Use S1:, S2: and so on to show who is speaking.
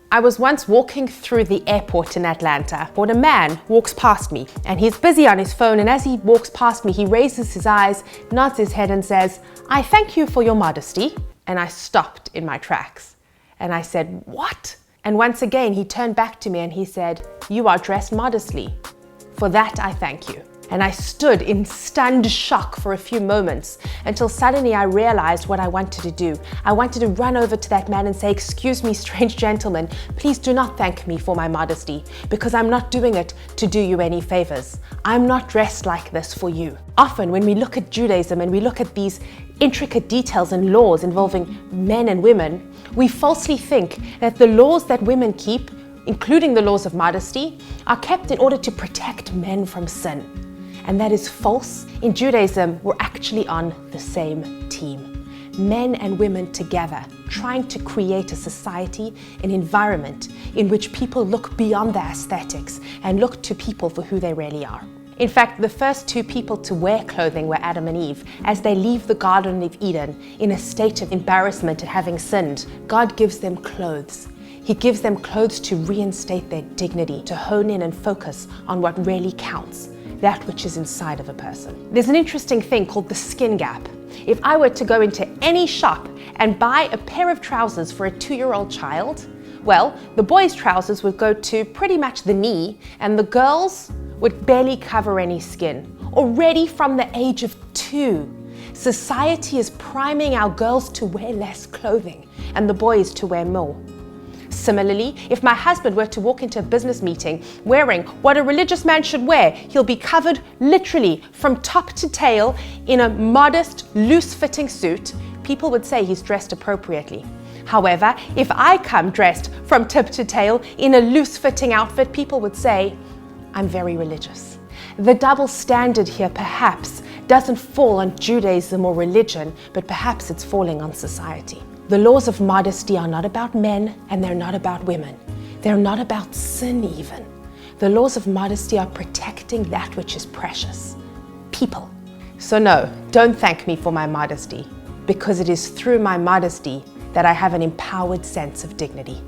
S1: I was once walking through the airport in Atlanta when a man walks past me and he's busy on his phone, and as he walks past me, he raises his eyes, nods his head and says, "I thank you for your modesty." And I stopped in my tracks and I said, "What?" And once again, he turned back to me and he said, "You are dressed modestly. For that, I thank you." And I stood in stunned shock for a few moments until suddenly I realized what I wanted to do. I wanted to run over to that man and say, "Excuse me, strange gentleman, please do not thank me for my modesty, because I'm not doing it to do you any favors. I'm not dressed like this for you." Often when we look at Judaism and we look at these intricate details and laws involving men and women, we falsely think that the laws that women keep, including the laws of modesty, are kept in order to protect men from sin. And that is false. In Judaism, we're actually on the same team. Men and women together, trying to create a society, an environment in which people look beyond their aesthetics and look to people for who they really are. In fact, the first two people to wear clothing were Adam and Eve. As they leave the Garden of Eden in a state of embarrassment at having sinned, God gives them clothes. He gives them clothes to reinstate their dignity, to hone in and focus on what really counts, that which is inside of a person. There's an interesting thing called the skin gap. If I were to go into any shop and buy a pair of trousers for a 2-year-old child, well, the boys' trousers would go to pretty much the knee and the girls would barely cover any skin. Already from the age of 2, society is priming our girls to wear less clothing and the boys to wear more. Similarly, if my husband were to walk into a business meeting wearing what a religious man should wear, he'll be covered literally from top to tail in a modest, loose-fitting suit. People would say he's dressed appropriately. However, if I come dressed from tip to tail in a loose-fitting outfit, people would say, "I'm very religious." The double standard here perhaps doesn't fall on Judaism or religion, but perhaps it's falling on society. The laws of modesty are not about men and they're not about women. They're not about sin even. The laws of modesty are protecting that which is precious, people. So no, don't thank me for my modesty, because it is through my modesty that I have an empowered sense of dignity.